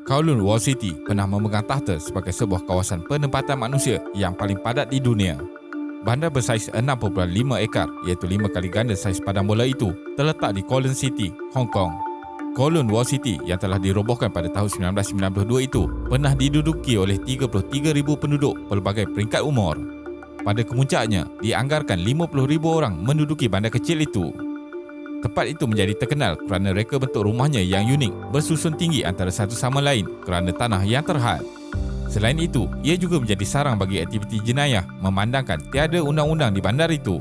Kowloon Wall City pernah memegang tahta sebagai sebuah kawasan penempatan manusia yang paling padat di dunia. Bandar bersaiz 6.5 ekar iaitu 5 kali ganda saiz padang bola itu terletak di Kowloon City, Hong Kong. Kowloon Wall City yang telah dirobohkan pada tahun 1992 itu pernah diduduki oleh 33,000 penduduk pelbagai peringkat umur. Pada kemuncaknya, dianggarkan 50,000 orang menduduki bandar kecil itu. Tempat itu menjadi terkenal kerana reka bentuk rumahnya yang unik bersusun tinggi antara satu sama lain kerana tanah yang terhad. Selain itu, ia juga menjadi sarang bagi aktiviti jenayah memandangkan tiada undang-undang di bandar itu.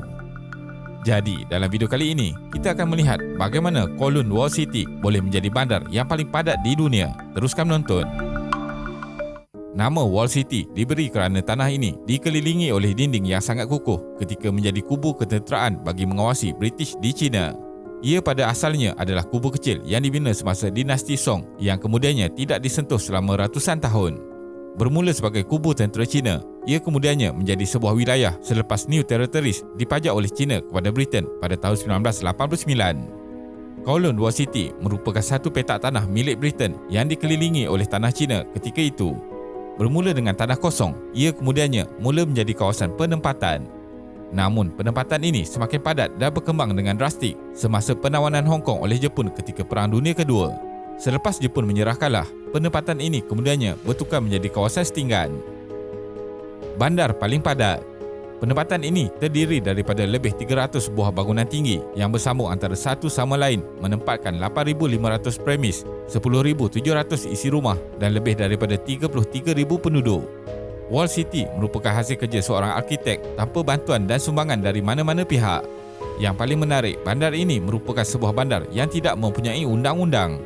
Jadi, dalam video kali ini, kita akan melihat bagaimana Kowloon Wall City boleh menjadi bandar yang paling padat di dunia. Teruskan menonton. Nama Wall City diberi kerana tanah ini dikelilingi oleh dinding yang sangat kukuh ketika menjadi kubu ketenteraan bagi mengawasi British di China. Ia pada asalnya adalah kubu kecil yang dibina semasa dinasti Song yang kemudiannya tidak disentuh selama ratusan tahun. Bermula sebagai kubu tentera China, ia kemudiannya menjadi sebuah wilayah selepas New Territories dipajak oleh China kepada Britain pada tahun 1989. Kowloon Wall City merupakan satu petak tanah milik Britain yang dikelilingi oleh tanah China ketika itu. Bermula dengan tanah kosong, ia kemudiannya mula menjadi kawasan penempatan. Namun, penempatan ini semakin padat dan berkembang dengan drastik semasa penawanan Hong Kong oleh Jepun ketika Perang Dunia Kedua. Selepas Jepun menyerah kalah, penempatan ini kemudiannya bertukar menjadi kawasan setinggan. Bandar paling padat. Penempatan ini terdiri daripada lebih 300 buah bangunan tinggi yang bersambung antara satu sama lain menempatkan 8,500 premis, 10,700 isi rumah dan lebih daripada 33,000 penduduk. Wall City merupakan hasil kerja seorang arkitek tanpa bantuan dan sumbangan dari mana-mana pihak. Yang paling menarik, bandar ini merupakan sebuah bandar yang tidak mempunyai undang-undang.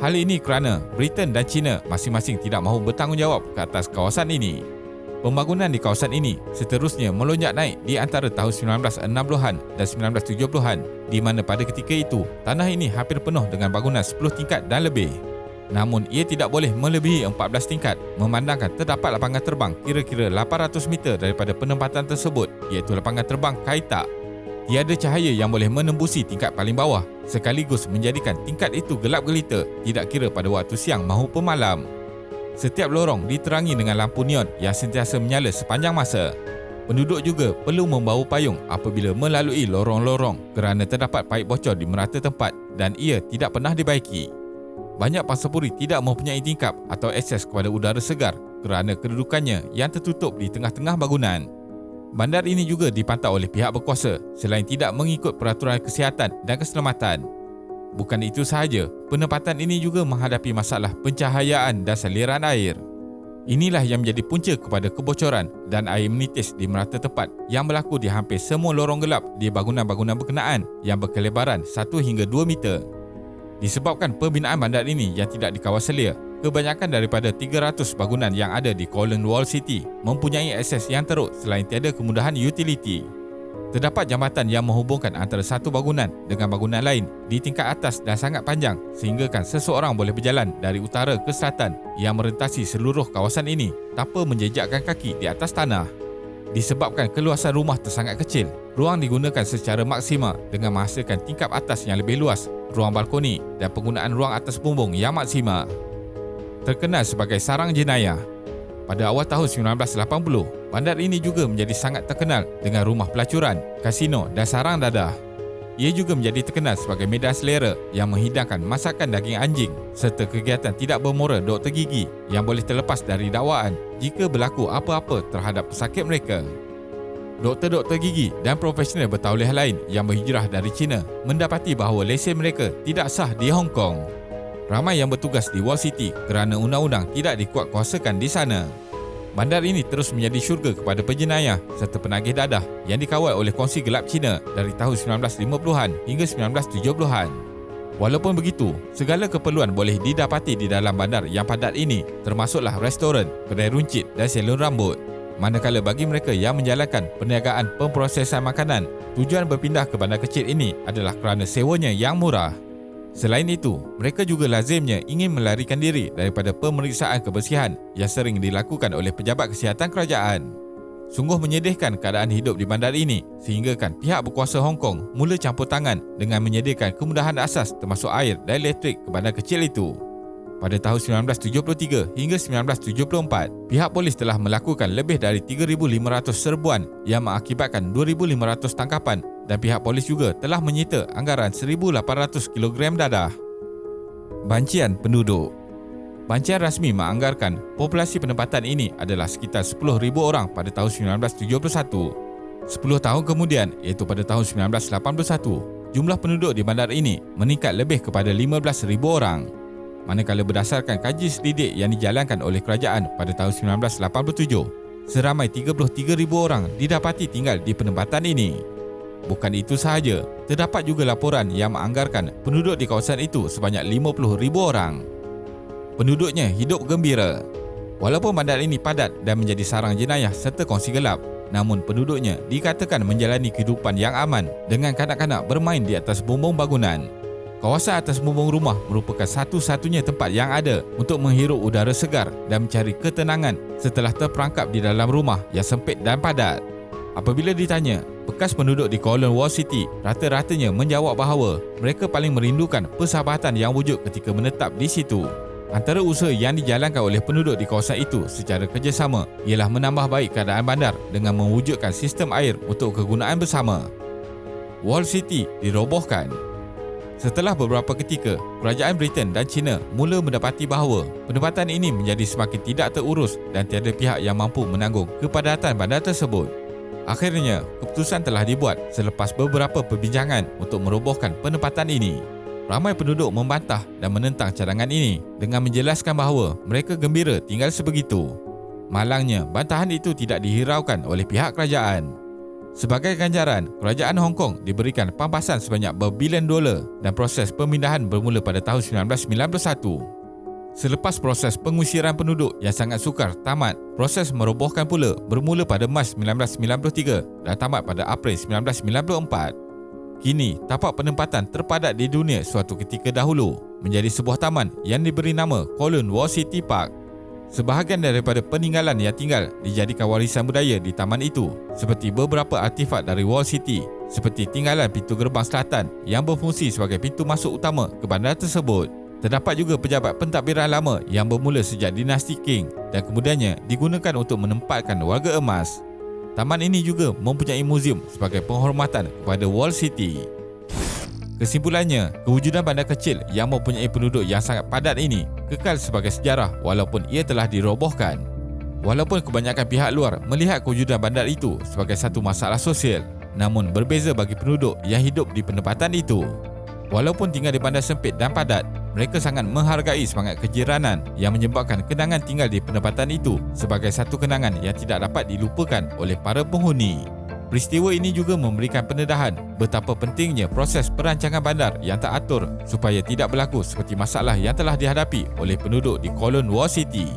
Hal ini kerana Britain dan China masing-masing tidak mahu bertanggungjawab ke atas kawasan ini. Pembangunan di kawasan ini seterusnya melonjak naik di antara tahun 1960-an dan 1970-an, di mana pada ketika itu tanah ini hampir penuh dengan bangunan 10 tingkat dan lebih. Namun ia tidak boleh melebihi 14 tingkat memandangkan terdapat lapangan terbang kira-kira 800 meter daripada penempatan tersebut iaitu lapangan terbang Kai-Tak. Tiada cahaya yang boleh menembusi tingkat paling bawah sekaligus menjadikan tingkat itu gelap gelita tidak kira pada waktu siang maupun malam. Setiap lorong diterangi dengan lampu neon yang sentiasa menyala sepanjang masa. Penduduk juga perlu membawa payung apabila melalui lorong-lorong kerana terdapat paip bocor di merata tempat dan ia tidak pernah dibaiki. Banyak pangsapuri tidak mempunyai tingkap atau akses kepada udara segar kerana kedudukannya yang tertutup di tengah-tengah bangunan. Bandar ini juga dipantau oleh pihak berkuasa selain tidak mengikut peraturan kesihatan dan keselamatan. Bukan itu sahaja, penempatan ini juga menghadapi masalah pencahayaan dan saliran air. Inilah yang menjadi punca kepada kebocoran dan air menitis di merata tempat yang berlaku di hampir semua lorong gelap di bangunan-bangunan berkenaan yang berkelebaran 1 hingga 2 meter. Disebabkan pembinaan bandar ini yang tidak dikawal selia, kebanyakan daripada 300 bangunan yang ada di Kowloon Wall City mempunyai akses yang teruk selain tiada kemudahan utiliti. Terdapat jambatan yang menghubungkan antara satu bangunan dengan bangunan lain di tingkat atas dan sangat panjang sehinggakan seseorang boleh berjalan dari utara ke selatan yang merentasi seluruh kawasan ini tanpa menjejakkan kaki di atas tanah. Disebabkan keluasan rumah tersangat kecil, ruang digunakan secara maksima dengan menghasilkan tingkap atas yang lebih luas, ruang balkoni dan penggunaan ruang atas bumbung yang maksima. Terkenal sebagai sarang jenayah. Pada awal tahun 1980, bandar ini juga menjadi sangat terkenal dengan rumah pelacuran, kasino dan sarang dadah. Ia juga menjadi terkenal sebagai medan selera yang menghidangkan masakan daging anjing serta kegiatan tidak bermoral doktor gigi yang boleh terlepas dari dakwaan jika berlaku apa-apa terhadap pesakit mereka. Doktor-doktor gigi dan profesional bertauliah lain yang berhijrah dari China mendapati bahawa lesen mereka tidak sah di Hong Kong. Ramai yang bertugas di Wall City kerana undang-undang tidak dikuatkuasakan di sana. Bandar ini terus menjadi syurga kepada penjenayah serta penagih dadah yang dikawal oleh kongsi gelap China dari tahun 1950-an hingga 1970-an. Walaupun begitu, segala keperluan boleh didapati di dalam bandar yang padat ini, termasuklah restoran, kedai runcit dan salon rambut. Manakala bagi mereka yang menjalankan perniagaan pemprosesan makanan, tujuan berpindah ke bandar kecil ini adalah kerana sewanya yang murah. Selain itu, mereka juga lazimnya ingin melarikan diri daripada pemeriksaan kebersihan yang sering dilakukan oleh pejabat kesihatan kerajaan. Sungguh menyedihkan keadaan hidup di bandar ini sehinggakan pihak berkuasa Hong Kong mula campur tangan dengan menyediakan kemudahan asas termasuk air dan elektrik ke bandar kecil itu. pada tahun 1973 hingga 1974, pihak polis telah melakukan lebih dari 3,500 serbuan yang mengakibatkan 2,500 tangkapan dan pihak polis juga telah menyita anggaran 1,800 kilogram dadah. Bancian penduduk. Bancian rasmi menganggarkan populasi penempatan ini adalah sekitar 10,000 orang pada tahun 1971. 10 tahun kemudian, iaitu pada tahun 1981, jumlah penduduk di bandar ini meningkat lebih kepada 15,000 orang. Manakala berdasarkan kaji selidik yang dijalankan oleh kerajaan pada tahun 1987, seramai 33,000 orang didapati tinggal di penempatan ini. Bukan itu sahaja, terdapat juga laporan yang menganggarkan penduduk di kawasan itu sebanyak 50,000 orang. Penduduknya hidup gembira. Walaupun bandar ini padat dan menjadi sarang jenayah serta kongsi gelap, namun penduduknya dikatakan menjalani kehidupan yang aman dengan kanak-kanak bermain di atas bumbung bangunan. Kawasan atas bumbung rumah merupakan satu-satunya tempat yang ada untuk menghirup udara segar dan mencari ketenangan setelah terperangkap di dalam rumah yang sempit dan padat. Apabila ditanya, bekas penduduk di Kowloon Wall City rata-ratanya menjawab bahawa mereka paling merindukan persahabatan yang wujud ketika menetap di situ. Antara usaha yang dijalankan oleh penduduk di kawasan itu secara kerjasama ialah menambah baik keadaan bandar dengan mewujudkan sistem air untuk kegunaan bersama. Wall City dirobohkan. Setelah beberapa ketika, kerajaan Britain dan China mula mendapati bahawa penempatan ini menjadi semakin tidak terurus dan tiada pihak yang mampu menanggung kepadatan bandar tersebut. Akhirnya, keputusan telah dibuat selepas beberapa perbincangan untuk merobohkan penempatan ini. Ramai penduduk membantah dan menentang cadangan ini dengan menjelaskan bahawa mereka gembira tinggal sebegitu. Malangnya, bantahan itu tidak dihiraukan oleh pihak kerajaan. Sebagai ganjaran, kerajaan Hong Kong diberikan pampasan sebanyak berbilion dolar dan proses pemindahan bermula pada tahun 1991. Selepas proses pengusiran penduduk yang sangat sukar tamat, proses merobohkan pula bermula pada Mac 1993 dan tamat pada April 1994. Kini, tapak penempatan terpadat di dunia suatu ketika dahulu menjadi sebuah taman yang diberi nama Kowloon Wall City Park. Sebahagian daripada peninggalan yang tinggal dijadikan warisan budaya di taman itu, seperti beberapa artifak dari Wall City, seperti tinggalan pintu gerbang selatan yang berfungsi sebagai pintu masuk utama ke bandar tersebut. Terdapat juga pejabat pentadbiran lama yang bermula sejak dinasti Qing dan kemudiannya digunakan untuk menempatkan warga emas. Taman ini juga mempunyai muzium sebagai penghormatan kepada Wall City. Kesimpulannya, kewujudan bandar kecil yang mempunyai penduduk yang sangat padat ini kekal sebagai sejarah walaupun ia telah dirobohkan. Walaupun kebanyakan pihak luar melihat kewujudan bandar itu sebagai satu masalah sosial, namun berbeza bagi penduduk yang hidup di penempatan itu. Walaupun tinggal di bandar sempit dan padat, mereka sangat menghargai semangat kejiranan yang menyebabkan kenangan tinggal di penempatan itu sebagai satu kenangan yang tidak dapat dilupakan oleh para penghuni. Peristiwa ini juga memberikan pendedahan betapa pentingnya proses perancangan bandar yang teratur supaya tidak berlaku seperti masalah yang telah dihadapi oleh penduduk di Kowloon Wall City.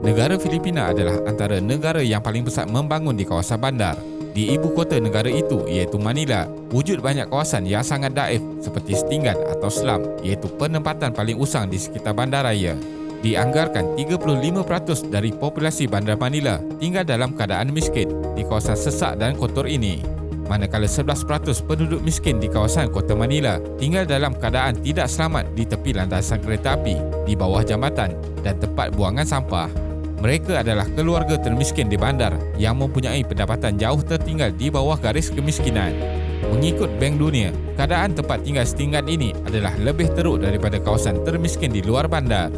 Negara Filipina adalah antara negara yang paling besar membangun di kawasan bandar. Di ibu kota negara itu iaitu Manila, wujud banyak kawasan yang sangat daif seperti setinggan atau slum iaitu penempatan paling usang di sekitar bandaraya. Dianggarkan 35% dari populasi bandar Manila tinggal dalam keadaan miskin di kawasan sesak dan kotor ini. Manakala 11% penduduk miskin di kawasan kota Manila tinggal dalam keadaan tidak selamat di tepi landasan kereta api, di bawah jambatan dan tempat buangan sampah. Mereka adalah keluarga termiskin di bandar yang mempunyai pendapatan jauh tertinggal di bawah garis kemiskinan. Mengikut Bank Dunia, keadaan tempat tinggal setinggan ini adalah lebih teruk daripada kawasan termiskin di luar bandar.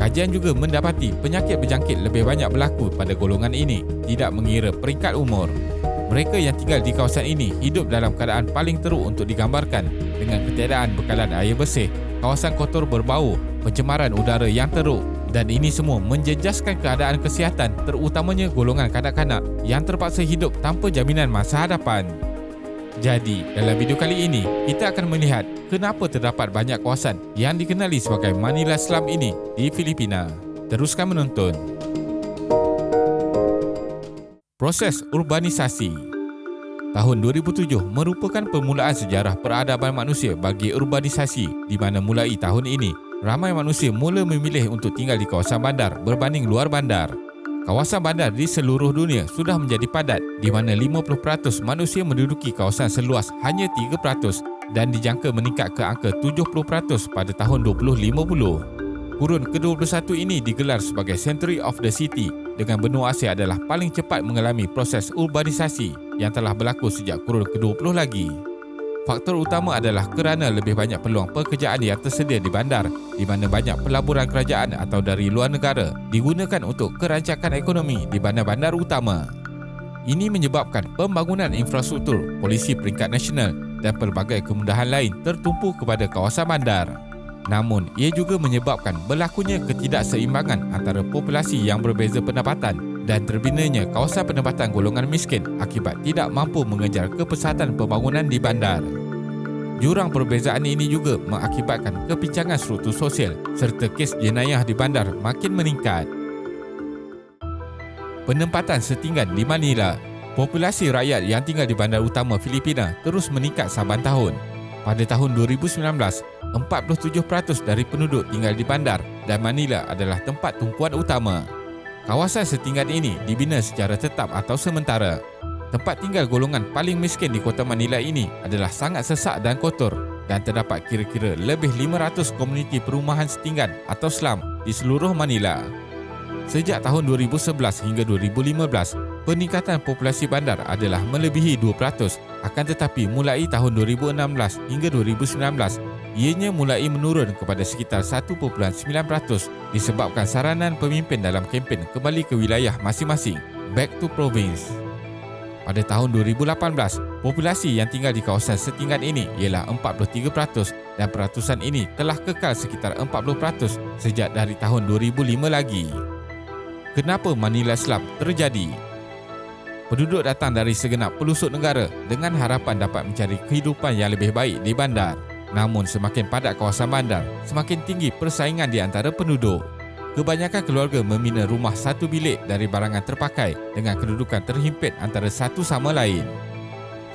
Kajian juga mendapati penyakit berjangkit lebih banyak berlaku pada golongan ini, tidak mengira peringkat umur. Mereka yang tinggal di kawasan ini hidup dalam keadaan paling teruk untuk digambarkan dengan ketiadaan bekalan air bersih, kawasan kotor berbau, pencemaran udara yang teruk. Dan ini semua menjejaskan keadaan kesihatan terutamanya golongan kanak-kanak yang terpaksa hidup tanpa jaminan masa hadapan. Jadi, dalam video kali ini, kita akan melihat kenapa terdapat banyak kawasan yang dikenali sebagai Manila Slum ini di Filipina. Teruskan menonton. Proses urbanisasi. Tahun 2007 merupakan permulaan sejarah peradaban manusia bagi urbanisasi di mana mulai tahun ini, ramai manusia mula memilih untuk tinggal di kawasan bandar berbanding luar bandar. Kawasan bandar di seluruh dunia sudah menjadi padat di mana 50% manusia menduduki kawasan seluas hanya 3% dan dijangka meningkat ke angka 70% pada tahun 2050. Kurun ke-21 ini digelar sebagai Century of the City dengan benua Asia adalah paling cepat mengalami proses urbanisasi yang telah berlaku sejak kurun ke-20 lagi. Faktor utama adalah kerana lebih banyak peluang pekerjaan yang tersedia di bandar, di mana banyak pelaburan kerajaan atau dari luar negara digunakan untuk kerancakan ekonomi di bandar-bandar utama. Ini menyebabkan pembangunan infrastruktur, polisi peringkat nasional dan pelbagai kemudahan lain tertumpu kepada kawasan bandar. Namun, ia juga menyebabkan berlakunya ketidakseimbangan antara populasi yang berbeza pendapatan dan terbinanya kawasan pendapatan golongan miskin akibat tidak mampu mengejar kepesatan pembangunan di bandar. Jurang perbezaan ini juga mengakibatkan kepincangan struktur sosial serta kes jenayah di bandar makin meningkat. Penempatan setinggan di Manila. Populasi rakyat yang tinggal di bandar utama Filipina terus meningkat saban tahun. Pada tahun 2019, 47% dari penduduk tinggal di bandar dan Manila adalah tempat tumpuan utama. Kawasan setinggan ini dibina secara tetap atau sementara. Tempat tinggal golongan paling miskin di kota Manila ini adalah sangat sesak dan kotor dan terdapat kira-kira lebih 500 komuniti perumahan setinggan atau slum di seluruh Manila. Sejak tahun 2011 hingga 2015, peningkatan populasi bandar adalah melebihi 2%. Akan tetapi mulai tahun 2016 hingga 2019, ianya mulai menurun kepada sekitar 1.9% disebabkan saranan pemimpin dalam kempen kembali ke wilayah masing-masing, back to province. Pada tahun 2018, populasi yang tinggal di kawasan setinggan ini ialah 43% dan peratusan ini telah kekal sekitar 40% sejak dari tahun 2005 lagi. Kenapa Manila Slum terjadi? Penduduk datang dari segenap pelosok negara dengan harapan dapat mencari kehidupan yang lebih baik di bandar. Namun semakin padat kawasan bandar, semakin tinggi persaingan di antara penduduk. Kebanyakan keluarga membina rumah satu bilik dari barangan terpakai dengan kedudukan terhimpit antara satu sama lain.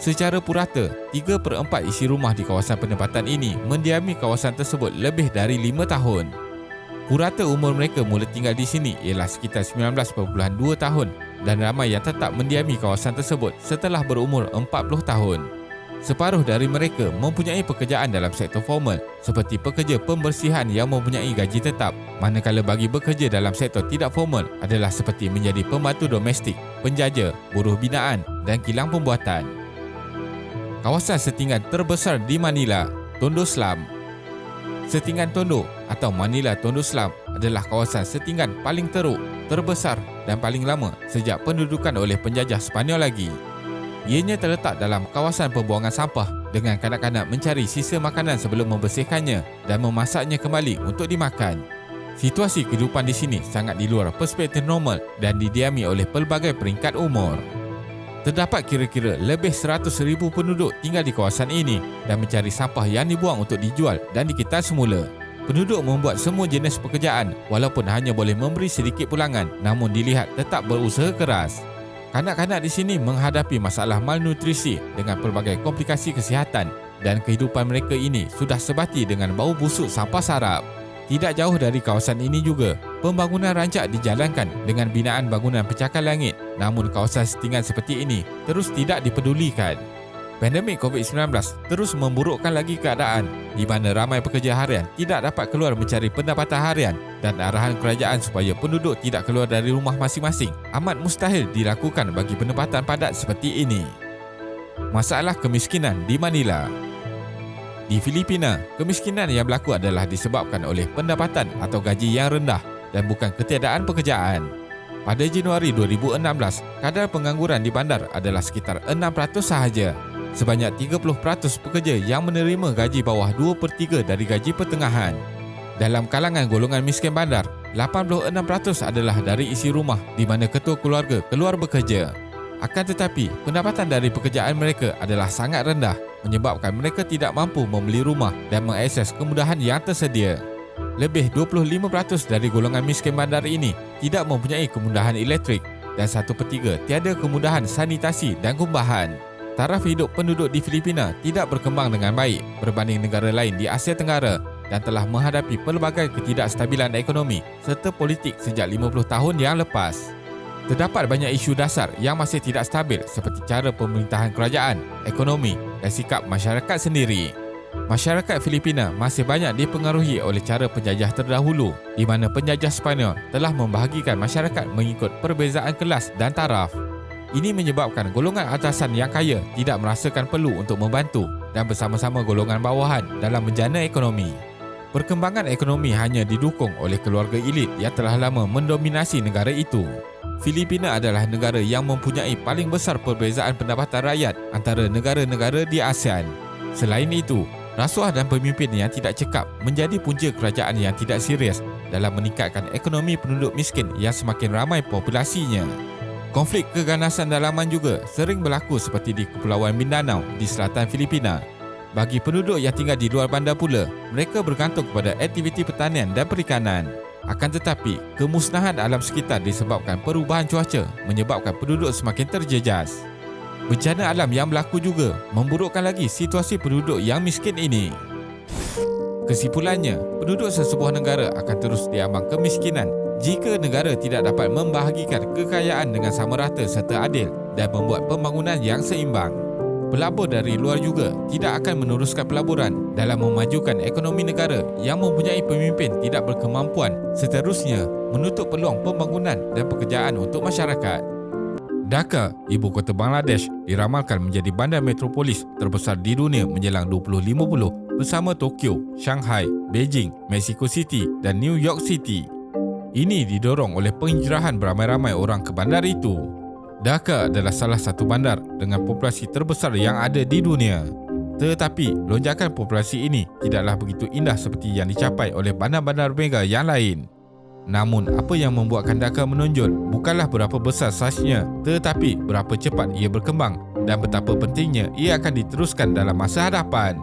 Secara purata, 3/4 isi rumah di kawasan penempatan ini mendiami kawasan tersebut lebih dari 5 tahun. Purata umur mereka mula tinggal di sini ialah sekitar 19.2 tahun dan ramai yang tetap mendiami kawasan tersebut setelah berumur 40 tahun. Separuh dari mereka mempunyai pekerjaan dalam sektor formal seperti pekerja pembersihan yang mempunyai gaji tetap, manakala bagi bekerja dalam sektor tidak formal adalah seperti menjadi pembantu domestik, penjaja, buruh binaan dan kilang pembuatan. Kawasan setinggan terbesar di Manila, Tondo Slum. Setinggan Tondo atau Manila Tondo Slum adalah kawasan setinggan paling teruk, terbesar dan paling lama sejak pendudukan oleh penjajah Sepanyol lagi. Ianya terletak dalam kawasan pembuangan sampah dengan kanak-kanak mencari sisa makanan sebelum membersihkannya dan memasaknya kembali untuk dimakan. Situasi kehidupan di sini sangat di luar perspektif normal dan didiami oleh pelbagai peringkat umur. Terdapat kira-kira lebih 100,000 penduduk tinggal di kawasan ini dan mencari sampah yang dibuang untuk dijual dan dikita semula. Penduduk membuat semua jenis pekerjaan walaupun hanya boleh memberi sedikit pulangan, namun dilihat tetap berusaha keras. Kanak-kanak di sini menghadapi masalah malnutrisi dengan pelbagai komplikasi kesihatan dan kehidupan mereka ini sudah sebati dengan bau busuk sampah sarap. Tidak jauh dari kawasan ini juga, pembangunan rancak dijalankan dengan binaan bangunan pencakar langit, namun kawasan setinggan seperti ini terus tidak dipedulikan. Pandemik COVID-19 terus memburukkan lagi keadaan di mana ramai pekerja harian tidak dapat keluar mencari pendapatan harian dan arahan kerajaan supaya penduduk tidak keluar dari rumah masing-masing amat mustahil dilakukan bagi penempatan padat seperti ini. Masalah kemiskinan di Manila. Di Filipina, kemiskinan yang berlaku adalah disebabkan oleh pendapatan atau gaji yang rendah dan bukan ketiadaan pekerjaan. Pada Januari 2016, kadar pengangguran di bandar adalah sekitar 6% sahaja. Sebanyak 30% pekerja yang menerima gaji bawah 2/3 dari gaji pertengahan. Dalam kalangan golongan miskin bandar, 86% adalah dari isi rumah di mana ketua keluarga keluar bekerja. Akan tetapi, pendapatan dari pekerjaan mereka adalah sangat rendah menyebabkan mereka tidak mampu membeli rumah dan mengakses kemudahan yang tersedia. Lebih 25% dari golongan miskin bandar ini tidak mempunyai kemudahan elektrik dan 1/3 tiada kemudahan sanitasi dan kumbahan. Taraf hidup penduduk di Filipina tidak berkembang dengan baik berbanding negara lain di Asia Tenggara dan telah menghadapi pelbagai ketidakstabilan ekonomi serta politik sejak 50 tahun yang lepas. Terdapat banyak isu dasar yang masih tidak stabil seperti cara pemerintahan kerajaan, ekonomi dan sikap masyarakat sendiri. Masyarakat Filipina masih banyak dipengaruhi oleh cara penjajah terdahulu, di mana penjajah Sepanyol telah membahagikan masyarakat mengikut perbezaan kelas dan taraf. Ini menyebabkan golongan atasan yang kaya tidak merasakan perlu untuk membantu dan bersama-sama golongan bawahan dalam menjana ekonomi. Perkembangan ekonomi hanya didukung oleh keluarga elit yang telah lama mendominasi negara itu. Filipina adalah negara yang mempunyai paling besar perbezaan pendapatan rakyat antara negara-negara di ASEAN. Selain itu, rasuah dan pemimpin yang tidak cekap menjadi punca kerajaan yang tidak serius dalam meningkatkan ekonomi penduduk miskin yang semakin ramai populasinya. Konflik keganasan dalaman juga sering berlaku seperti di Kepulauan Mindanao di selatan Filipina. Bagi penduduk yang tinggal di luar bandar pula, mereka bergantung kepada aktiviti pertanian dan perikanan. Akan tetapi, kemusnahan alam sekitar disebabkan perubahan cuaca menyebabkan penduduk semakin terjejas. Bencana alam yang berlaku juga memburukkan lagi situasi penduduk yang miskin ini. Kesimpulannya, penduduk sesebuah negara akan terus diambang kemiskinan jika negara tidak dapat membahagikan kekayaan dengan sama rata serta adil dan membuat pembangunan yang seimbang. Pelabur dari luar juga tidak akan meneruskan pelaburan dalam memajukan ekonomi negara yang mempunyai pemimpin tidak berkemampuan, seterusnya menutup peluang pembangunan dan pekerjaan untuk masyarakat. Dhaka, ibu kota Bangladesh, diramalkan menjadi bandar metropolis terbesar di dunia menjelang 2050 bersama Tokyo, Shanghai, Beijing, Mexico City dan New York City. Ini didorong oleh penghijrahan beramai-ramai orang ke bandar itu. Dhaka adalah salah satu bandar dengan populasi terbesar yang ada di dunia. Tetapi, lonjakan populasi ini tidaklah begitu indah seperti yang dicapai oleh bandar-bandar mega yang lain. Namun, apa yang membuatkan Dhaka menonjol bukanlah berapa besar saiznya, tetapi berapa cepat ia berkembang dan betapa pentingnya ia akan diteruskan dalam masa hadapan.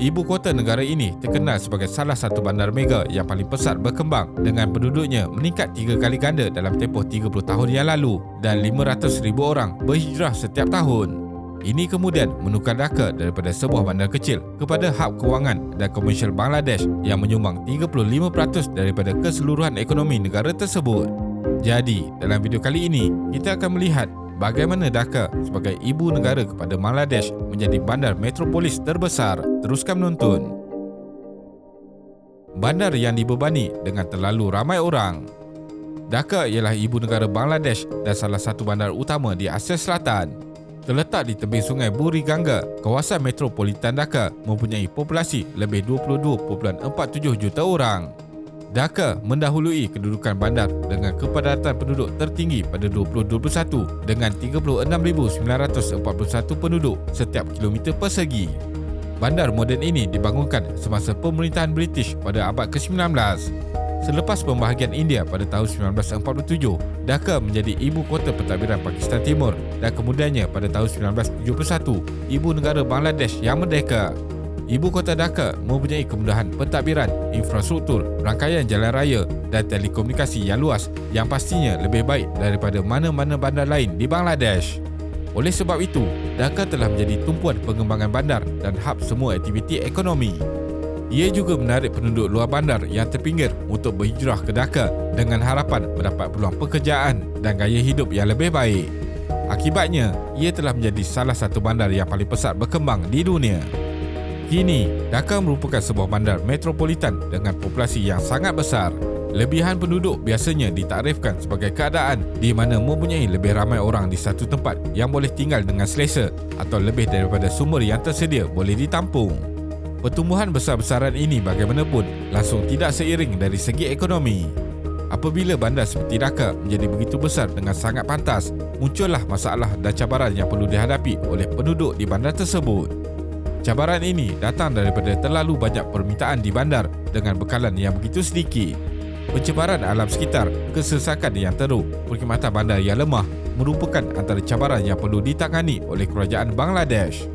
Ibu kota negara ini terkenal sebagai salah satu bandar mega yang paling pesat berkembang dengan penduduknya meningkat 3 kali ganda dalam tempoh 30 tahun yang lalu dan 500,000 orang berhijrah setiap tahun. Ini kemudian menukar Dhaka daripada sebuah bandar kecil kepada hub kewangan dan komersial Bangladesh yang menyumbang 35% daripada keseluruhan ekonomi negara tersebut. Jadi, dalam video kali ini, kita akan melihat bagaimana Dhaka sebagai ibu negara kepada Bangladesh menjadi bandar metropolis terbesar. Teruskan menonton. Bandar yang dibebani dengan terlalu ramai orang. Dhaka ialah ibu negara Bangladesh dan salah satu bandar utama di Asia Selatan. Terletak di tebing sungai Buriganga, kawasan metropolitan Dhaka mempunyai populasi lebih 22.47 juta orang. Dhaka mendahului kedudukan bandar dengan kepadatan penduduk tertinggi pada 2021 dengan 36,941 penduduk setiap kilometer persegi. Bandar moden ini dibangunkan semasa pemerintahan British pada abad ke-19. Selepas pembahagian India pada tahun 1947, Dhaka menjadi ibu kota pentadbiran Pakistan Timur dan kemudiannya pada tahun 1971, ibu negara Bangladesh yang merdeka. Ibu kota Dhaka mempunyai kemudahan pentadbiran, infrastruktur, rangkaian jalan raya dan telekomunikasi yang luas yang pastinya lebih baik daripada mana-mana bandar lain di Bangladesh. Oleh sebab itu, Dhaka telah menjadi tumpuan pengembangan bandar dan hub semua aktiviti ekonomi. Ia juga menarik penduduk luar bandar yang terpinggir untuk berhijrah ke Dhaka dengan harapan mendapat peluang pekerjaan dan gaya hidup yang lebih baik. Akibatnya, ia telah menjadi salah satu bandar yang paling pesat berkembang di dunia. Kini, Dhaka merupakan sebuah bandar metropolitan dengan populasi yang sangat besar. Lebihan penduduk biasanya ditaktifkan sebagai keadaan di mana mempunyai lebih ramai orang di satu tempat yang boleh tinggal dengan selesa atau lebih daripada sumber yang tersedia boleh ditampung. Pertumbuhan besar-besaran ini bagaimanapun langsung tidak seiring dari segi ekonomi. Apabila bandar seperti Dhaka menjadi begitu besar dengan sangat pantas, muncullah masalah dan cabaran yang perlu dihadapi oleh penduduk di bandar tersebut. Cabaran ini datang daripada terlalu banyak permintaan di bandar dengan bekalan yang begitu sedikit. Pencemaran alam sekitar, kesesakan yang teruk, perkhidmatan bandar yang lemah merupakan antara cabaran yang perlu ditangani oleh kerajaan Bangladesh.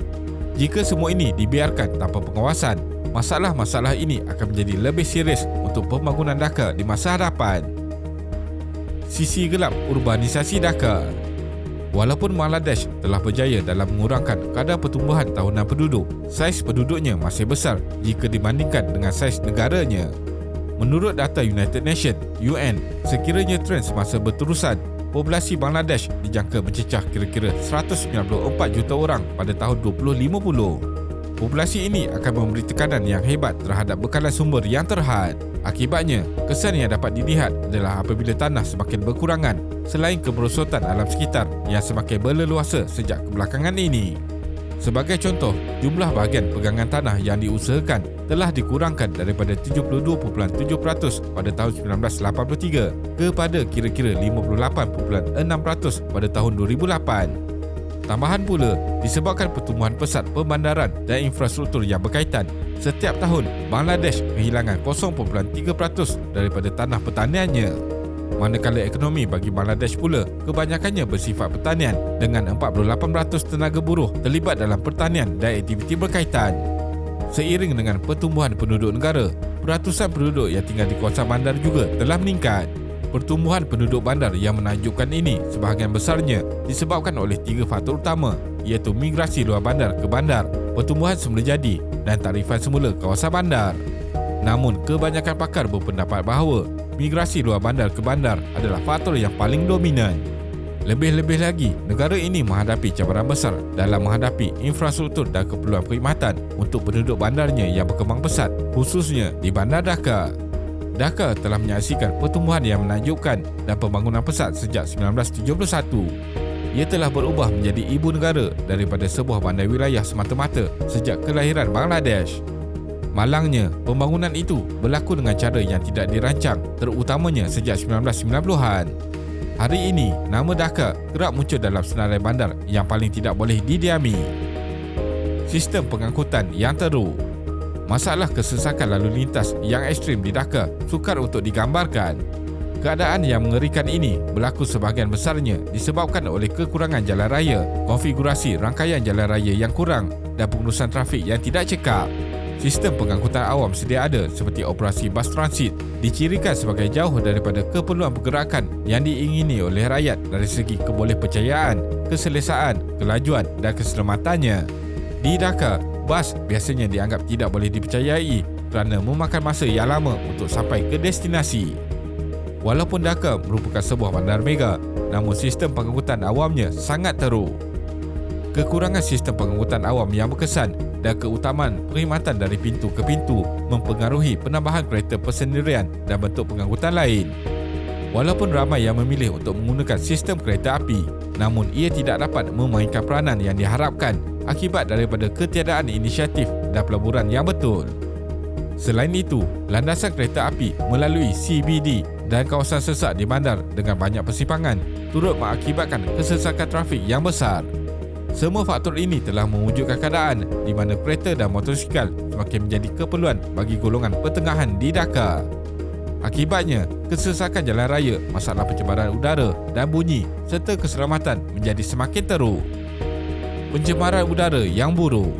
Jika semua ini dibiarkan tanpa pengawasan, masalah-masalah ini akan menjadi lebih serius untuk pembangunan Dhaka di masa hadapan. Sisi gelap urbanisasi Dhaka. Walaupun Bangladesh telah berjaya dalam mengurangkan kadar pertumbuhan tahunan penduduk, saiz penduduknya masih besar jika dibandingkan dengan saiz negaranya. Menurut data United Nations (UN), sekiranya trend semasa berterusan, populasi Bangladesh dijangka mencecah kira-kira 194 juta orang pada tahun 2050. populasi ini akan memberi tekanan yang hebat terhadap bekalan sumber yang terhad. Akibatnya, kesan yang dapat dilihat adalah apabila tanah semakin berkurangan selain kemerosotan alam sekitar yang semakin berleluasa sejak kebelakangan ini. Sebagai contoh, jumlah bahagian pegangan tanah yang diusahakan telah dikurangkan daripada 72.7% pada tahun 1983 kepada kira-kira 58.6% pada tahun 2008. Tambahan pula, disebabkan pertumbuhan pesat pembandaran dan infrastruktur yang berkaitan, setiap tahun Bangladesh kehilangan 0.3% daripada tanah pertaniannya. Manakala ekonomi bagi Bangladesh pula kebanyakannya bersifat pertanian dengan 48% tenaga buruh terlibat dalam pertanian dan aktiviti berkaitan. Seiring dengan pertumbuhan penduduk negara, peratusan penduduk yang tinggal di kawasan bandar juga telah meningkat. Pertumbuhan penduduk bandar yang menakjubkan ini sebahagian besarnya disebabkan oleh 3 faktor utama, iaitu migrasi luar bandar ke bandar, pertumbuhan semula jadi dan tarifan semula kawasan bandar. Namun, kebanyakan pakar berpendapat bahawa migrasi luar bandar ke bandar adalah faktor yang paling dominan. Lebih-lebih lagi, negara ini menghadapi cabaran besar dalam menghadapi infrastruktur dan keperluan perkhidmatan untuk penduduk bandarnya yang berkembang pesat, khususnya di Bandar Dhaka. Dhaka telah menyaksikan pertumbuhan yang menakjubkan dan pembangunan pesat sejak 1971. Ia telah berubah menjadi ibu negara daripada sebuah bandar wilayah semata-mata sejak kelahiran Bangladesh. Malangnya, pembangunan itu berlaku dengan cara yang tidak dirancang, terutamanya sejak 1990-an. Hari ini, nama Dhaka kerap muncul dalam senarai bandar yang paling tidak boleh didiami. Sistem pengangkutan yang teruk. Masalah kesesakan lalu lintas yang ekstrim di Dhaka sukar untuk digambarkan. Keadaan yang mengerikan ini berlaku sebahagian besarnya disebabkan oleh kekurangan jalan raya, konfigurasi rangkaian jalan raya yang kurang dan pengurusan trafik yang tidak cekap. Sistem pengangkutan awam sedia ada seperti operasi bas transit dicirikan sebagai jauh daripada keperluan pergerakan yang diingini oleh rakyat dari segi kebolehpercayaan, keselesaan, kelajuan dan keselamatannya. Di Dhaka, bas biasanya dianggap tidak boleh dipercayai kerana memakan masa yang lama untuk sampai ke destinasi. Walaupun Dhaka merupakan sebuah bandar mega, namun sistem pengangkutan awamnya sangat teruk. Kekurangan sistem pengangkutan awam yang berkesan dan keutamaan perkhidmatan dari pintu ke pintu mempengaruhi penambahan kereta persendirian dan bentuk pengangkutan lain. Walaupun ramai yang memilih untuk menggunakan sistem kereta api, namun ia tidak dapat memainkan peranan yang diharapkan akibat daripada ketiadaan inisiatif dan pelaburan yang betul. Selain itu, landasan kereta api melalui CBD dan kawasan sesak di bandar dengan banyak persimpangan turut mengakibatkan kesesakan trafik yang besar. Semua faktor ini telah mewujudkan keadaan di mana kereta dan motosikal semakin menjadi keperluan bagi golongan pertengahan di Dhaka. Akibatnya, kesesakan jalan raya, masalah pencemaran udara dan bunyi serta keselamatan menjadi semakin teruk. Pencemaran udara yang buruk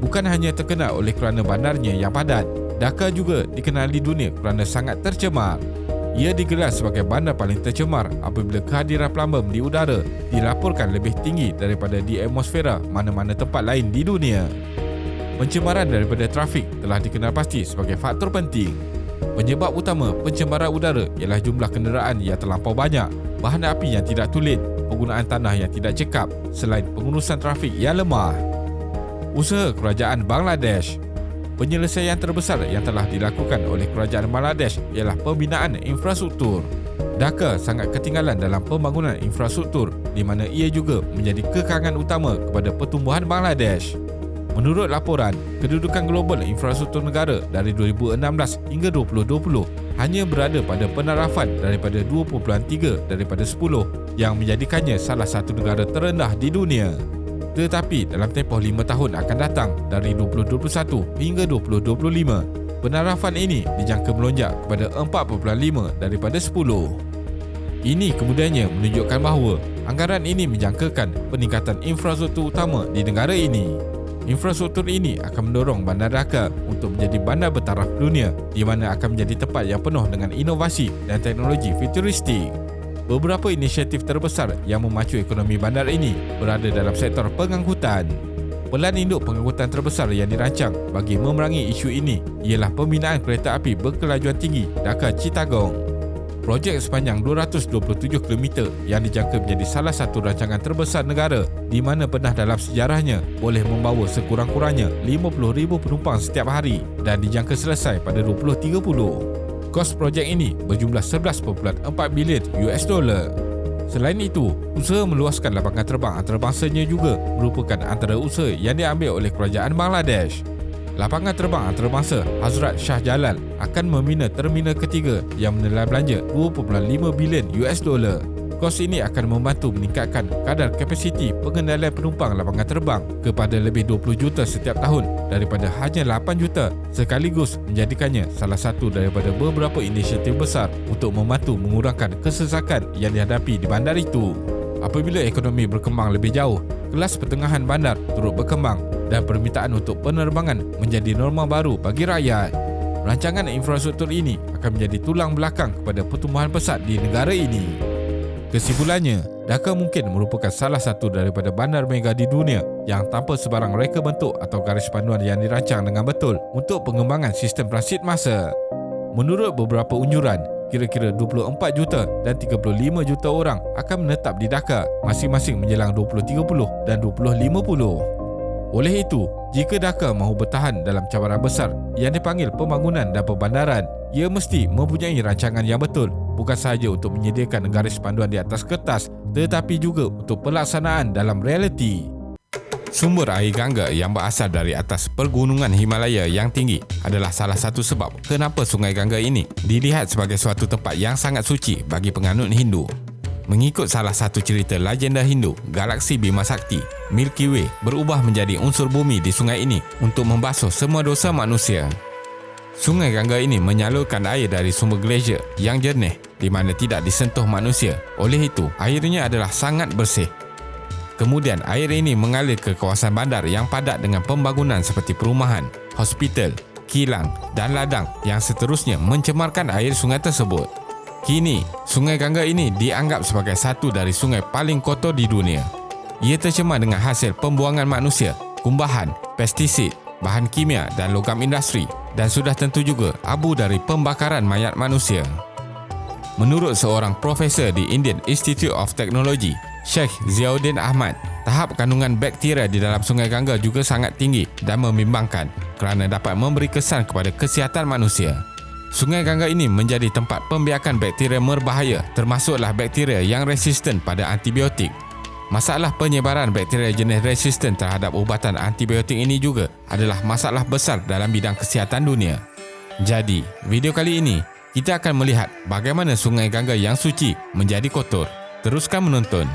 bukan hanya terkenal oleh kerana bandarnya yang padat, Dhaka juga dikenal di dunia kerana sangat tercemar. Ia digelar sebagai bandar paling tercemar apabila kehadiran plumbum di udara dilaporkan lebih tinggi daripada di atmosfera mana-mana tempat lain di dunia. Pencemaran daripada trafik telah dikenal pasti sebagai faktor penting. Penyebab utama pencemaran udara ialah jumlah kenderaan yang terlampau banyak, bahan api yang tidak tulen, penggunaan tanah yang tidak cekap selain pengurusan trafik yang lemah. Usaha kerajaan Bangladesh. Penyelesaian terbesar yang telah dilakukan oleh kerajaan Bangladesh ialah pembinaan infrastruktur. Dhaka sangat ketinggalan dalam pembangunan infrastruktur di mana ia juga menjadi kekangan utama kepada pertumbuhan Bangladesh. Menurut laporan, kedudukan global infrastruktur negara dari 2016 hingga 2020 hanya berada pada penarafan daripada 2.3 daripada 10 yang menjadikannya salah satu negara terendah di dunia. Tetapi dalam tempoh 5 tahun akan datang dari 2021 hingga 2025, penarafan ini dijangka melonjak kepada 4.5 daripada 10. Ini kemudiannya menunjukkan bahawa anggaran ini menjangkakan peningkatan infrastruktur utama di negara ini. Infrastruktur ini akan mendorong Bandar Dhaka untuk menjadi bandar bertaraf dunia di mana akan menjadi tempat yang penuh dengan inovasi dan teknologi futuristik. Beberapa inisiatif terbesar yang memacu ekonomi bandar ini berada dalam sektor pengangkutan. Pelan induk pengangkutan terbesar yang dirancang bagi memerangi isu ini ialah pembinaan kereta api berkelajuan tinggi Dhaka-Chittagong. projek sepanjang 227 km yang dijangka menjadi salah satu rancangan terbesar negara di mana pernah dalam sejarahnya boleh membawa sekurang-kurangnya 50,000 penumpang setiap hari dan dijangka selesai pada 2030. Kos projek ini berjumlah 11.4 bilion US dollar. Selain itu, usaha meluaskan lapangan terbang antarabangsanya juga merupakan antara usaha yang diambil oleh kerajaan Bangladesh. Lapangan terbang antarabangsa Hazrat Shah Jalal akan membina terminal ketiga yang menelan belanja 2.5 bilion US dollar. Kos ini akan membantu meningkatkan kadar kapasiti pengendalian penumpang lapangan terbang kepada lebih 20 juta setiap tahun daripada hanya 8 juta, sekaligus menjadikannya salah satu daripada beberapa inisiatif besar untuk membantu mengurangkan kesesakan yang dihadapi di bandar itu. Apabila ekonomi berkembang lebih jauh, kelas pertengahan bandar turut berkembang dan permintaan untuk penerbangan menjadi norma baru bagi rakyat. Rancangan infrastruktur ini akan menjadi tulang belakang kepada pertumbuhan pesat di negara ini. Kesimpulannya, Dhaka mungkin merupakan salah satu daripada bandar mega di dunia yang tanpa sebarang reka bentuk atau garis panduan yang dirancang dengan betul untuk pengembangan sistem transit massa. Menurut beberapa unjuran, kira-kira 24 juta dan 35 juta orang akan menetap di Dhaka masing-masing menjelang 2030 dan 2050. Oleh itu, jika Dhaka mahu bertahan dalam cabaran besar yang dipanggil pembangunan dan perbandaran, ia mesti mempunyai rancangan yang betul, bukan sahaja untuk menyediakan garis panduan di atas kertas, tetapi juga untuk pelaksanaan dalam realiti. Sumber air Ganga yang berasal dari atas pergunungan Himalaya yang tinggi adalah salah satu sebab kenapa Sungai Ganga ini dilihat sebagai suatu tempat yang sangat suci bagi penganut Hindu. Mengikut salah satu cerita legenda Hindu, galaksi Bima Sakti, Milky Way berubah menjadi unsur bumi di sungai ini untuk membasuh semua dosa manusia. Sungai Ganga ini menyalurkan air dari sumber glacier yang jernih di mana tidak disentuh manusia. Oleh itu, airnya adalah sangat bersih. Kemudian air ini mengalir ke kawasan bandar yang padat dengan pembangunan seperti perumahan, hospital, kilang dan ladang yang seterusnya mencemarkan air sungai tersebut. Kini, Sungai Ganga ini dianggap sebagai satu dari sungai paling kotor di dunia. Ia tercemar dengan hasil pembuangan manusia, kumbahan, pestisid, bahan kimia dan logam industri, dan sudah tentu juga abu dari pembakaran mayat manusia. Menurut seorang profesor di Indian Institute of Technology, Sheikh Ziauddin Ahmad, tahap kandungan bakteria di dalam Sungai Ganga juga sangat tinggi dan membimbangkan kerana dapat memberi kesan kepada kesihatan manusia. Sungai Ganga ini menjadi tempat pembiakan bakteria berbahaya, termasuklah bakteria yang resisten pada antibiotik. Masalah penyebaran bakteria jenis resisten terhadap ubatan antibiotik ini juga adalah masalah besar dalam bidang kesihatan dunia. Jadi, video kali ini kita akan melihat bagaimana Sungai Ganga yang suci menjadi kotor. Teruskan menonton.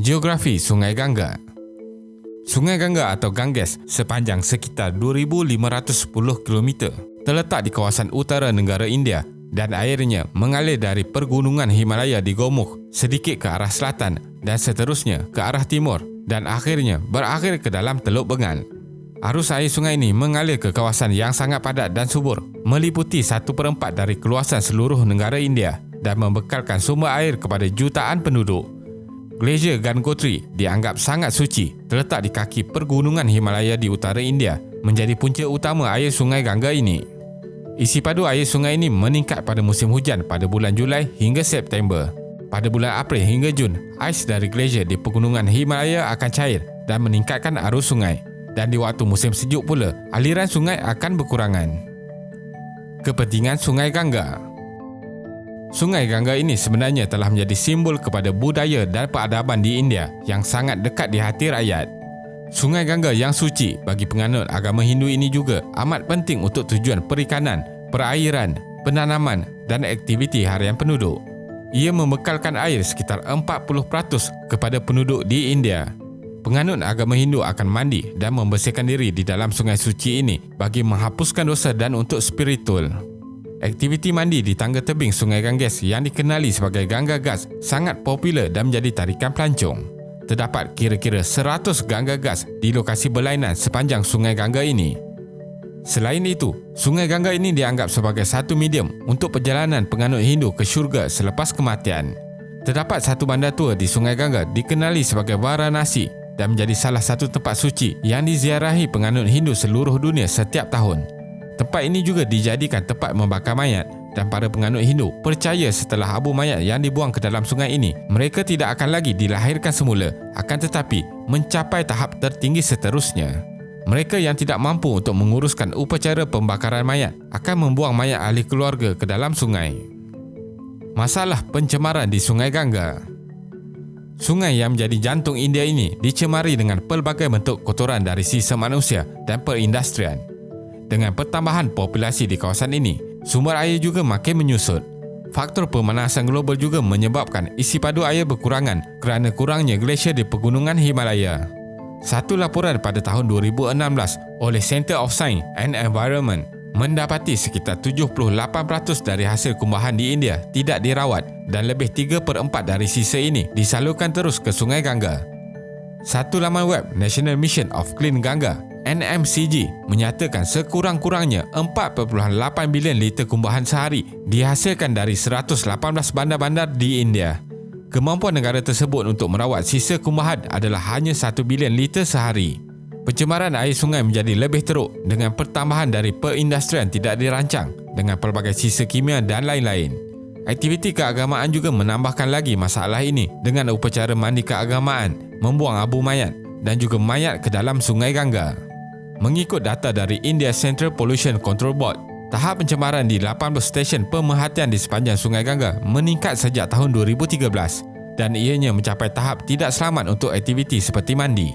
Geografi Sungai Ganga. Sungai Ganga atau Ganges sepanjang sekitar 2,510 km terletak di kawasan utara negara India dan airnya mengalir dari pergunungan Himalaya di Gomukh sedikit ke arah selatan dan seterusnya ke arah timur dan akhirnya berakhir ke dalam Teluk Bengal. Arus air sungai ini mengalir ke kawasan yang sangat padat dan subur, meliputi 1/4 dari keluasan seluruh negara India dan membekalkan sumber air kepada jutaan penduduk. Glacier Gangotri dianggap sangat suci, terletak di kaki pergunungan Himalaya di utara India, menjadi punca utama air Sungai Ganga ini. Isi padu air sungai ini meningkat pada musim hujan pada bulan Julai hingga September. Pada bulan April hingga Jun, ais dari glacier di pegunungan Himalaya akan cair dan meningkatkan arus sungai. Dan di waktu musim sejuk pula, aliran sungai akan berkurangan. Kepentingan Sungai Ganga. Sungai Ganga ini sebenarnya telah menjadi simbol kepada budaya dan peradaban di India yang sangat dekat di hati rakyat. Sungai Ganga yang suci bagi penganut agama Hindu ini juga amat penting untuk tujuan perikanan, perairan, penanaman dan aktiviti harian penduduk. Ia membekalkan air sekitar 40% kepada penduduk di India. Penganut agama Hindu akan mandi dan membersihkan diri di dalam sungai suci ini bagi menghapuskan dosa dan untuk spiritual. Aktiviti mandi di tangga tebing Sungai Ganges yang dikenali sebagai Ganga Ghats sangat popular dan menjadi tarikan pelancong. Terdapat kira-kira 100 Ganga Ghats di lokasi berlainan sepanjang Sungai Ganga ini. Selain itu, Sungai Ganga ini dianggap sebagai satu medium untuk perjalanan penganut Hindu ke syurga selepas kematian. Terdapat satu bandar tua di Sungai Ganga dikenali sebagai Varanasi dan menjadi salah satu tempat suci yang diziarahi penganut Hindu seluruh dunia setiap tahun. Tempat ini juga dijadikan tempat membakar mayat dan para penganut Hindu percaya setelah abu mayat yang dibuang ke dalam sungai ini, mereka tidak akan lagi dilahirkan semula, akan tetapi mencapai tahap tertinggi seterusnya. Mereka yang tidak mampu untuk menguruskan upacara pembakaran mayat akan membuang mayat ahli keluarga ke dalam sungai. Masalah pencemaran di Sungai Ganga. Sungai yang menjadi jantung India ini dicemari dengan pelbagai bentuk kotoran dari sisa manusia dan perindustrian. Dengan pertambahan populasi di kawasan ini, sumber air juga makin menyusut. Faktor pemanasan global juga menyebabkan isi padu air berkurangan kerana kurangnya glasier di pegunungan Himalaya. Satu laporan pada tahun 2016 oleh Center of Science and Environment mendapati sekitar 78% dari hasil kumbahan di India tidak dirawat dan lebih 3/4 dari sisa ini disalurkan terus ke Sungai Ganga. Satu laman web National Mission of Clean Ganga NMCG menyatakan sekurang-kurangnya 4.8 bilion liter kumbahan sehari dihasilkan dari 118 bandar-bandar di India. Kemampuan negara tersebut untuk merawat sisa kumbahan adalah hanya 1 bilion liter sehari. Pencemaran air sungai menjadi lebih teruk dengan pertambahan dari perindustrian tidak dirancang dengan pelbagai sisa kimia dan lain-lain. Aktiviti keagamaan juga menambahkan lagi masalah ini dengan upacara mandi keagamaan, membuang abu mayat dan juga mayat ke dalam Sungai Ganga. Mengikut data dari India Central Pollution Control Board, tahap pencemaran di 80 stesen pemerhatian di sepanjang Sungai Ganga meningkat sejak tahun 2013 dan ianya mencapai tahap tidak selamat untuk aktiviti seperti mandi.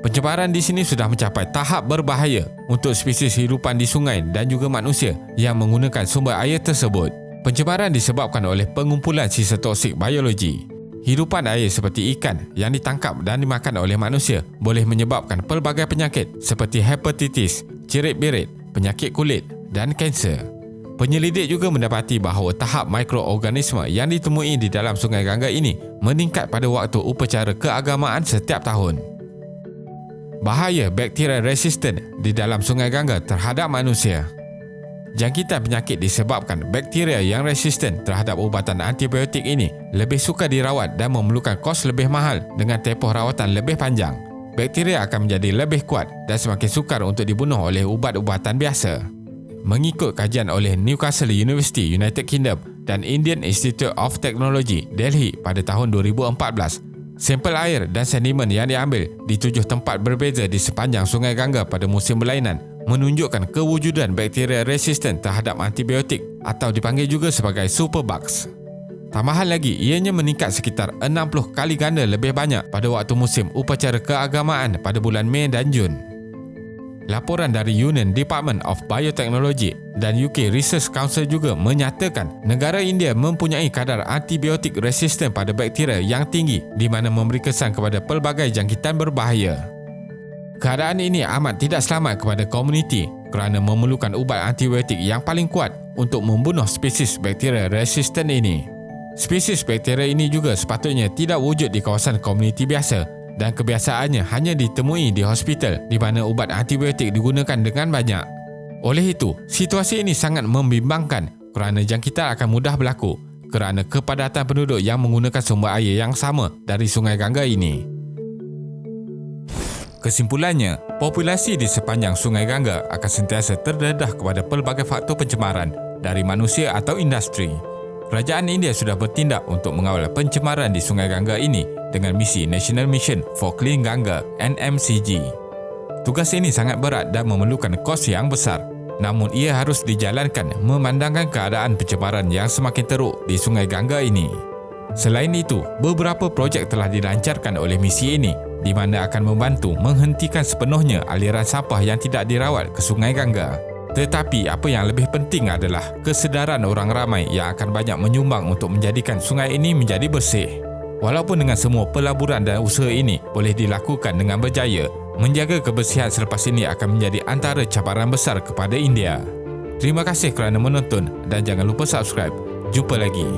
Pencemaran di sini sudah mencapai tahap berbahaya untuk spesies hidupan di sungai dan juga manusia yang menggunakan sumber air tersebut. Pencemaran disebabkan oleh pengumpulan sisa toksik biologi. Hidupan air seperti ikan yang ditangkap dan dimakan oleh manusia boleh menyebabkan pelbagai penyakit seperti hepatitis, cirit-birit, penyakit kulit dan kanser. Penyelidik juga mendapati bahawa tahap mikroorganisme yang ditemui di dalam Sungai Ganga ini meningkat pada waktu upacara keagamaan setiap tahun. Bahaya bakteria resisten di dalam Sungai Ganga terhadap manusia. Jangkitan penyakit disebabkan bakteria yang resisten terhadap ubatan antibiotik ini lebih sukar dirawat dan memerlukan kos lebih mahal dengan tempoh rawatan lebih panjang. Bakteria akan menjadi lebih kuat dan semakin sukar untuk dibunuh oleh ubat-ubatan biasa. Mengikut kajian oleh Newcastle University, United Kingdom dan Indian Institute of Technology, Delhi pada tahun 2014, sampel air dan sedimen yang diambil di 7 tempat berbeza di sepanjang Sungai Ganga pada musim berlainan menunjukkan kewujudan bakteria resisten terhadap antibiotik atau dipanggil juga sebagai superbugs. Tambahan lagi, ianya meningkat sekitar 60 kali ganda lebih banyak pada waktu musim upacara keagamaan pada bulan Mei dan Jun. Laporan dari Union Department of Biotechnology dan UK Research Council juga menyatakan negara India mempunyai kadar antibiotik resisten pada bakteria yang tinggi di mana memberi kesan kepada pelbagai jangkitan berbahaya. Keadaan ini amat tidak selamat kepada komuniti kerana memerlukan ubat antibiotik yang paling kuat untuk membunuh spesies bakteria resisten ini. Spesies bakteria ini juga sepatutnya tidak wujud di kawasan komuniti biasa dan kebiasaannya hanya ditemui di hospital di mana ubat antibiotik digunakan dengan banyak. Oleh itu, situasi ini sangat membimbangkan kerana jangkitan akan mudah berlaku kerana kepadatan penduduk yang menggunakan sumber air yang sama dari Sungai Ganga ini. Kesimpulannya, populasi di sepanjang Sungai Ganga akan sentiasa terdedah kepada pelbagai faktor pencemaran dari manusia atau industri. Kerajaan India sudah bertindak untuk mengawal pencemaran di Sungai Ganga ini dengan misi National Mission for Clean Ganga (NMCG). Tugas ini sangat berat dan memerlukan kos yang besar, namun ia harus dijalankan memandangkan keadaan pencemaran yang semakin teruk di Sungai Ganga ini. Selain itu, beberapa projek telah dilancarkan oleh misi ini di mana akan membantu menghentikan sepenuhnya aliran sampah yang tidak dirawat ke Sungai Ganga. Tetapi apa yang lebih penting adalah kesedaran orang ramai yang akan banyak menyumbang untuk menjadikan sungai ini menjadi bersih. Walaupun dengan semua pelaburan dan usaha ini boleh dilakukan dengan berjaya, menjaga kebersihan selepas ini akan menjadi antara cabaran besar kepada India. Terima kasih kerana menonton dan jangan lupa subscribe. Jumpa lagi.